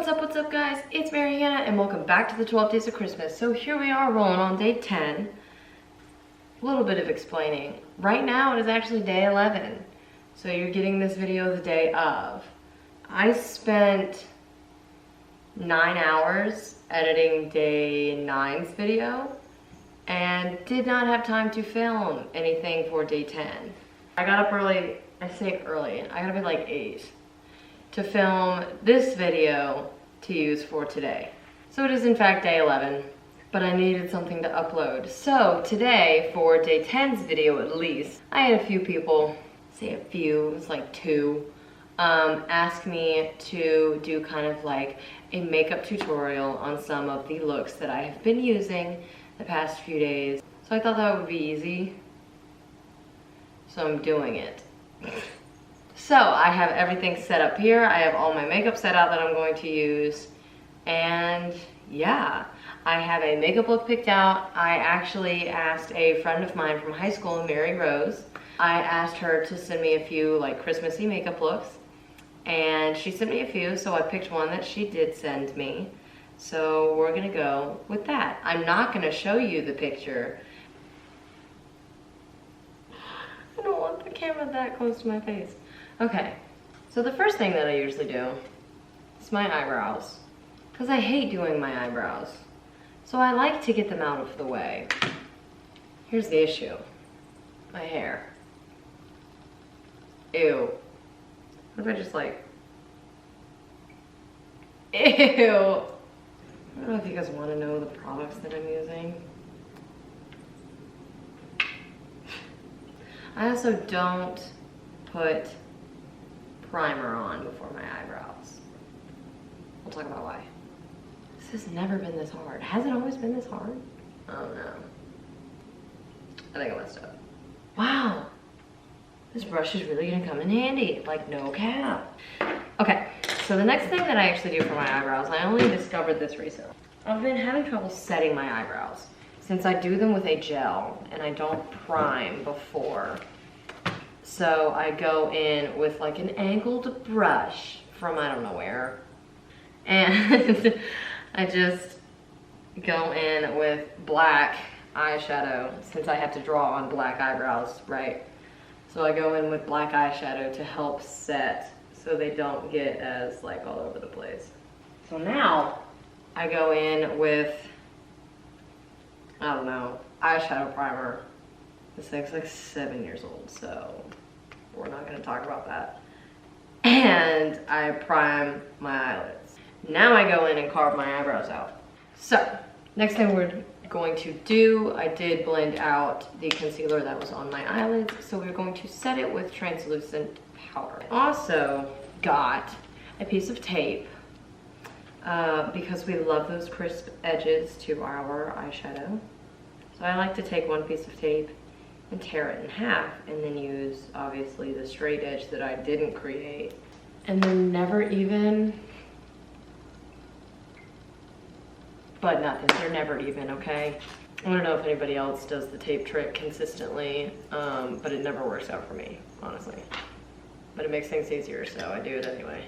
What's up guys? It's Mariana and welcome back to the 12 Days of Christmas. So here we are rolling on day 10. A little bit of explaining. Right now it is actually day 11. So you're getting this video the day of. I spent 9 hours editing day 9's video and did not have time to film anything for day 10. I got up early, I say early, I got up at like 8 to film this video to use for today. So it is in fact day 11, but I needed something to upload. So today, for day 10's video at least, I had a few people, say a few, it was like 2, ask me to do kind of like a makeup tutorial on some of the looks that I have been using the past few days. So I thought that would be easy, so I'm doing it. So I have everything set up here. I have all my makeup set out that I'm going to use. And yeah, I have a makeup look picked out. I actually asked a friend of mine from high school, Mary Rose. I asked her to send me a few like Christmassy makeup looks. And she sent me a few, so I picked one that she did send me. So we're gonna go with that. I'm not gonna show you the picture. I don't want the camera that close to my face. Okay, so the first thing that I usually do is my eyebrows, because I hate doing my eyebrows. So I like to get them out of the way. Here's the issue, my hair. Ew. What if I just like, ew. I don't know if you guys want to know the products that I'm using. I also don't put primer on before my eyebrows. We'll talk about why. This has never been this hard. Has it always been this hard? I don't know. I think I messed up. Wow. This brush is really gonna come in handy. Like, no cap. Okay, so the next thing that I actually do for my eyebrows, I only discovered this recently. I've been having trouble setting my eyebrows since I do them with a gel and I don't prime before. So I go in with like an angled brush from I don't know where. And I just go in with black eyeshadow since I have to draw on black eyebrows, right? So I go in with black eyeshadow to help set so they don't get as like all over the place. So now I go in with, I don't know, eyeshadow primer. This thing's like 7 years old, so we're not gonna talk about that. And I prime my eyelids. Now I go in and carve my eyebrows out. So, next thing we're going to do, I did blend out the concealer that was on my eyelids, so we're going to set it with translucent powder. Also got a piece of tape because we love those crisp edges to our eyeshadow. So I like to take one piece of tape and tear it in half and then use obviously the straight edge that I didn't create and then never even, but nothing, they're never even, okay? I don't know if anybody else does the tape trick consistently, but it never works out for me, honestly. But it makes things easier, so I do it anyway.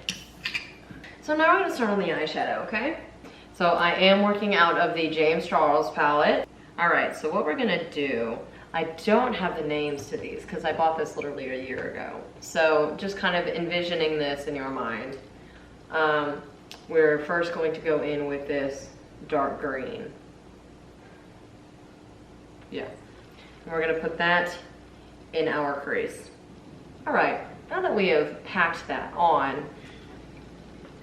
So now we're gonna start on the eyeshadow, okay? So I am working out of the James Charles palette. All right, so what we're gonna do, I don't have the names to these because I bought this literally a year ago. So just kind of envisioning this in your mind. We're first going to go in with this dark green. Yeah, and we're gonna put that in our crease. All right, now that we have packed that on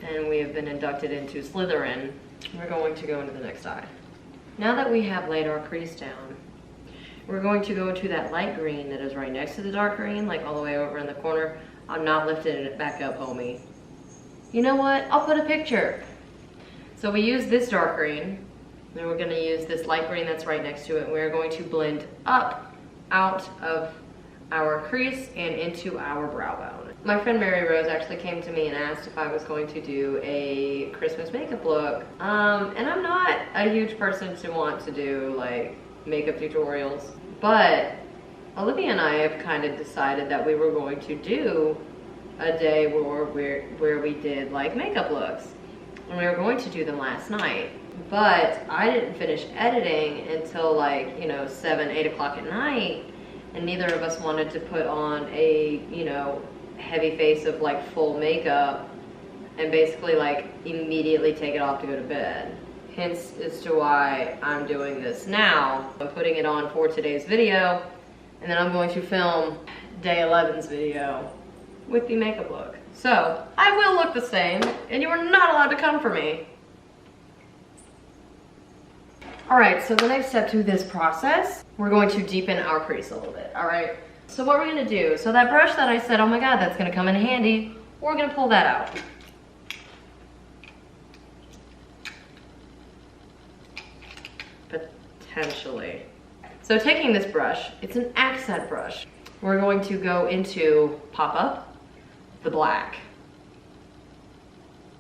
and we have been inducted into Slytherin, we're going to go into the next eye. Now that we have laid our crease down, we're going to go into that light green that is right next to the dark green, like all the way over in the corner. I'm not lifting it back up, homie. You know what? I'll put a picture. So we use this dark green, then we're gonna use this light green that's right next to it. We're going to blend up out of our crease and into our brow bone. My friend Mary Rose actually came to me and asked if I was going to do a Christmas makeup look. And I'm not a huge person to want to do like makeup tutorials, but Olivia and I have kind of decided that we were going to do a day where we did like makeup looks. and we were going to do them last night, but I didn't finish editing until like, you know, 7, 8 o'clock at night, and neither of us wanted to put on a, you know, heavy face of like full makeup and basically like immediately take it off to go to bed. Hence as to why I'm doing this now. I'm putting it on for today's video, and then I'm going to film day 11's video with the makeup look. So I will look the same, and you are not allowed to come for me. All right, so the next step to this process, we're going to deepen our crease a little bit, all right? So what we're gonna do, so that brush that I said, oh my God, that's gonna come in handy, we're gonna pull that out. Potentially. So taking this brush, it's an accent brush. We're going to go into Pop Up, the black.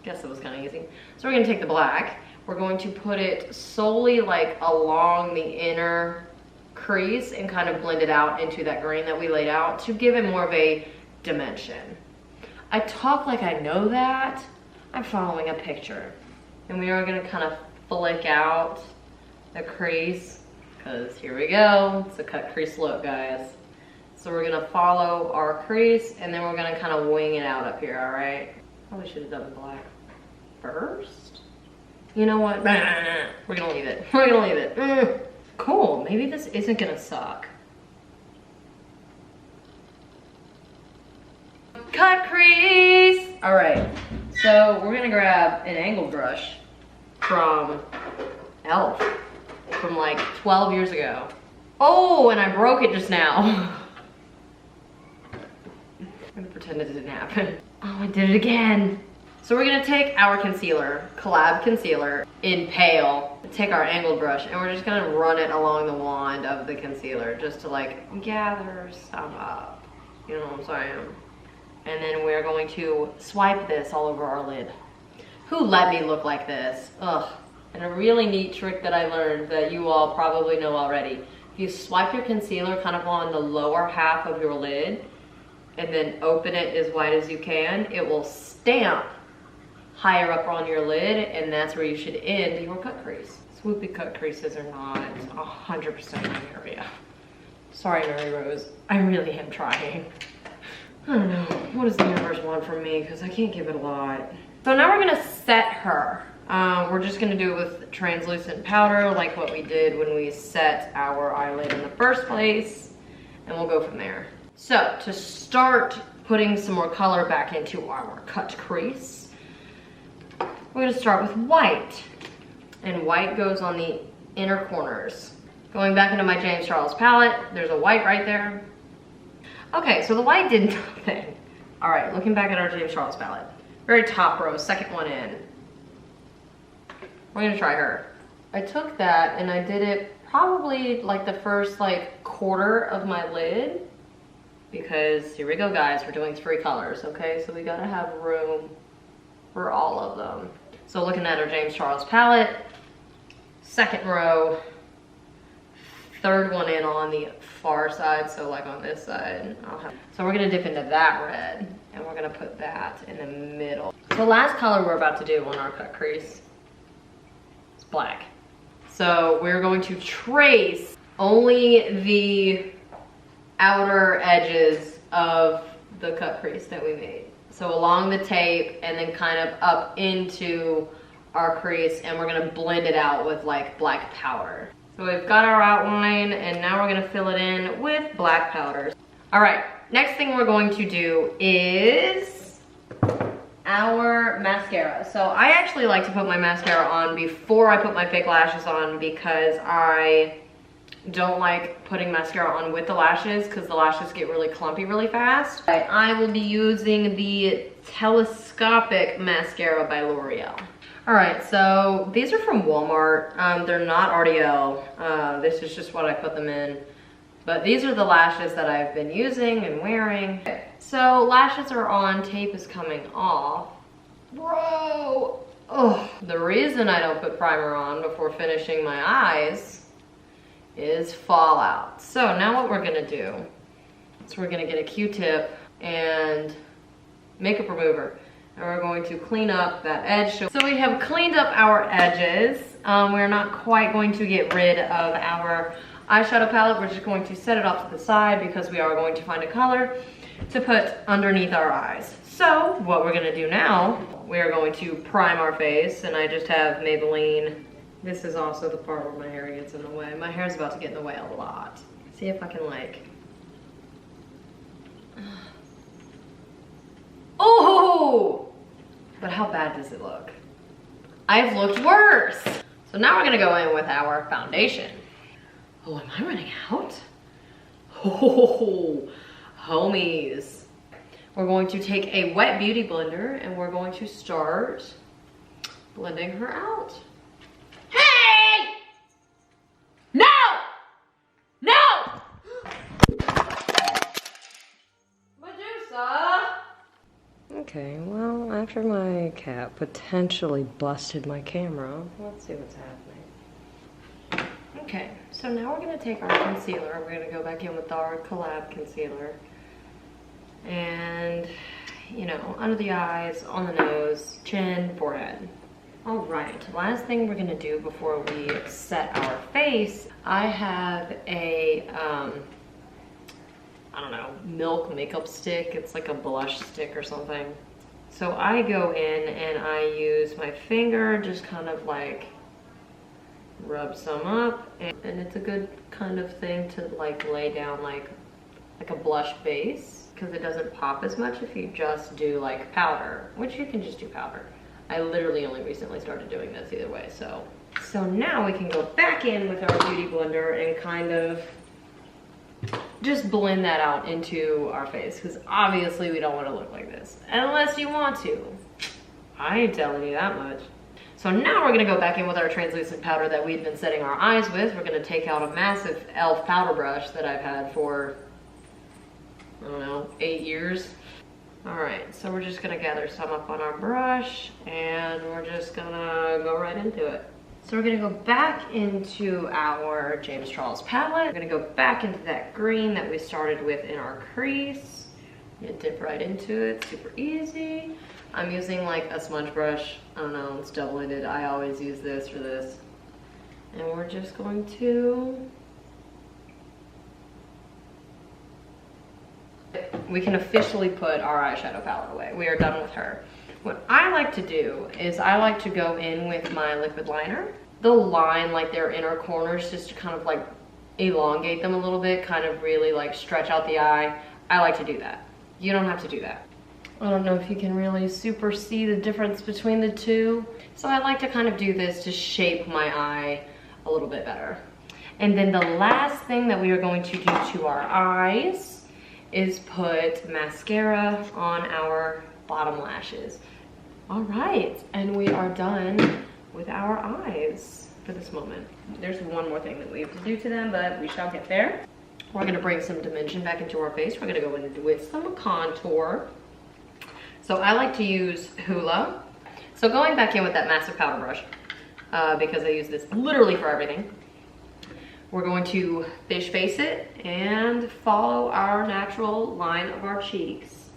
Guess it was kind of easy. So we're gonna take the black, we're going to put it solely like along the inner crease and kind of blend it out into that green that we laid out to give it more of a dimension. I talk like I know that. I'm following a picture. And we are gonna kind of flick out the crease, because here we go. It's a cut crease look, guys. So we're gonna follow our crease, and then we're gonna kind of wing it out up here, all right? Probably should have done black first. You know what? We're gonna leave it. We're gonna leave it. Cool, maybe this isn't gonna suck. Cut crease! All right, so we're gonna grab an angled brush from e.l.f. from like 12 years ago. Oh, and I broke it just now. I'm gonna pretend it didn't happen. Oh, I did it again. So we're gonna take our concealer, Collab concealer in Pale, take our angled brush, and we're just gonna run it along the wand of the concealer just to like gather some up. You know what I'm saying? And then we're going to swipe this all over our lid. Who let me look like this? Ugh. And a really neat trick that I learned that you all probably know already. If you swipe your concealer kind of on the lower half of your lid and then open it as wide as you can, it will stamp higher up on your lid, and that's where you should end your cut crease. Swoopy cut creases are not 100% my area. Sorry, Mary Rose. I really am trying. I don't know. What does the universe want from me? Because I can't give it a lot. So now we're gonna set her. We're just gonna do it with translucent powder like what we did when we set our eyelid in the first place, and we'll go from there. So to start putting some more color back into our cut crease, we're gonna start with white, and white goes on the inner corners. Going back into my James Charles palette, there's a white right there. Okay, so the white did nothing. All right, looking back at our James Charles palette, very top row, second one in. We're gonna try her. I took that and I did it probably like the first like quarter of my lid, because here we go, guys, we're doing 3 colors, okay? So we gotta have room for all of them. So looking at our James Charles palette, second row, third one in on the far side, so like on this side. So we're gonna dip into that red, and we're gonna put that in the middle. The last color we're about to do on our cut crease is black. So we're going to trace only the outer edges of the cut crease that we made. So along the tape and then kind of up into our crease, and we're gonna blend it out with like black powder. So we've got our outline, and now we're gonna fill it in with black powder. All right, next thing we're going to do is our mascara. So I actually like to put my mascara on before I put my fake lashes on, because I don't like putting mascara on with the lashes because the lashes get really clumpy really fast. I will be using the Telescopic Mascara by L'Oreal. All right, so these are from Walmart. They're not RDL. This is just what I put them in. But these are the lashes that I've been using and wearing. So lashes are on, tape is coming off. Bro! Oh, the reason I don't put primer on before finishing my eyes is fallout. So now what we're gonna do is we're gonna get a Q-tip and makeup remover. And we're going to clean up that edge. So we have cleaned up our edges. We're not quite going to get rid of our eyeshadow palette. We're just going to set it off to the side because we are going to find a color to put underneath our eyes. So what we're gonna do now, we are going to prime our face, and I just have Maybelline. This is also the part where my hair gets in the way. My hair's about to get in the way a lot. See if I can like, oh! But how bad does it look? I've looked worse. So now we're gonna go in with our foundation. Oh, am I running out? Oh, homies. We're going to take a wet beauty blender and we're going to start blending her out. Hey! No! No! Medusa! Okay, well, after my cat potentially busted my camera, let's see what's happening. Okay, so now we're gonna take our concealer. We're gonna go back in with our Collab concealer. And, you know, under the eyes, on the nose, chin, forehead. All right, last thing we're gonna do before we set our face, I have a, I don't know, Milk makeup stick. It's like a blush stick or something. So I go in and I use my finger, just kind of like rub some up, and it's a good kind of thing to like lay down like a blush base, because it doesn't pop as much if you just do like powder, which you can just do powder. I literally only recently started doing this either way, so now we can go back in with our beauty blender and kind of just blend that out into our face, because obviously we don't want to look like this unless you want to. I ain't telling you that much. So now we're gonna go back in with our translucent powder that we've been setting our eyes with. We're gonna take out a massive e.l.f. powder brush that I've had for, I don't know, 8 years. All right, so we're just gonna gather some up on our brush and we're just gonna go right into it. So we're gonna go back into our James Charles palette. We're gonna go back into that green that we started with in our crease. You dip right into it, super easy. I'm using like a smudge brush. I don't know, it's double-ended. I always use this for this. And we're just going to, we can officially put our eyeshadow palette away. We are done with her. What I like to do is I like to go in with my liquid liner. They'll line like their inner corners just to kind of like elongate them a little bit, kind of really like stretch out the eye. I like to do that. You don't have to do that. I don't know if you can really super see the difference between the two. So I like to kind of do this to shape my eye a little bit better. And then the last thing that we are going to do to our eyes is put mascara on our bottom lashes. All right, and we are done with our eyes for this moment. There's one more thing that we have to do to them, but we shall get there. We're gonna bring some dimension back into our face. We're gonna go in with some contour. So I like to use Hoola. So going back in with that massive powder brush, because I use this literally for everything, we're going to fish face it and follow our natural line of our cheeks.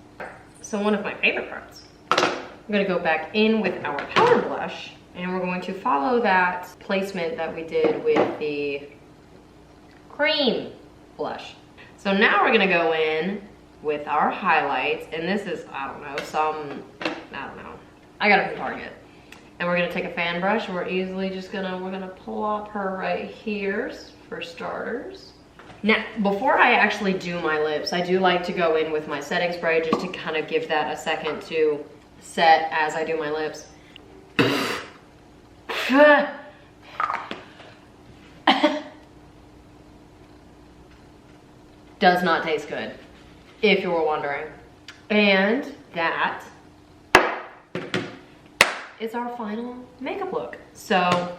So one of my favorite parts, I'm gonna go back in with our powder blush and we're going to follow that placement that we did with the cream blush. So now we're gonna go in with our highlights, and this is, I don't know, I got it from Target. And we're gonna take a fan brush and we're gonna plop her right here for starters. Now, before I actually do my lips, I do like to go in with my setting spray just to kind of give that a second to set as I do my lips. Does not taste good, if you were wondering. And that is our final makeup look. So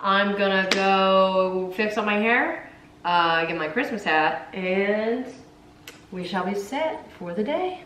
I'm gonna go fix up my hair, get my Christmas hat, and we shall be set for the day.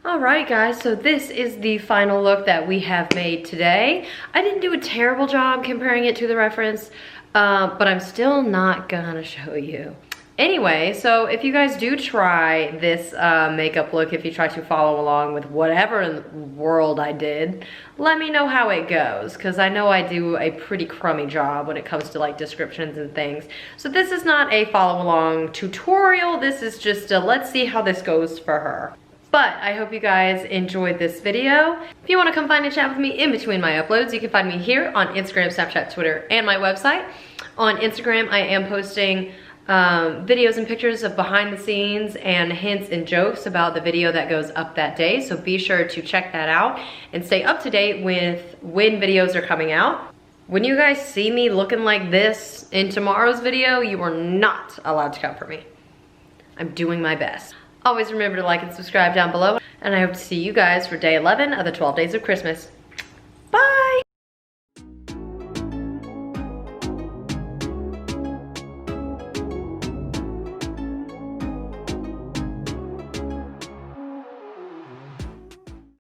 All right, guys, so this is the final look that we have made today. I didn't do a terrible job comparing it to the reference, but I'm still not gonna show you. Anyway, so if you guys do try this makeup look, if you try to follow along with whatever in the world I did, let me know how it goes, because I know I do a pretty crummy job when it comes to like descriptions and things. So this is not a follow along tutorial, this is just a let's see how this goes for her. But I hope you guys enjoyed this video. If you want to come find and chat with me in between my uploads, you can find me here on Instagram, Snapchat, Twitter, and my website. On Instagram, I am posting videos and pictures of behind the scenes and hints and jokes about the video that goes up that day. So be sure to check that out and stay up to date with when videos are coming out. When you guys see me looking like this in tomorrow's video, you are not allowed to come for me. I'm doing my best. Always remember to like and subscribe down below, and I hope to see you guys for day 11 of the 12 days of Christmas.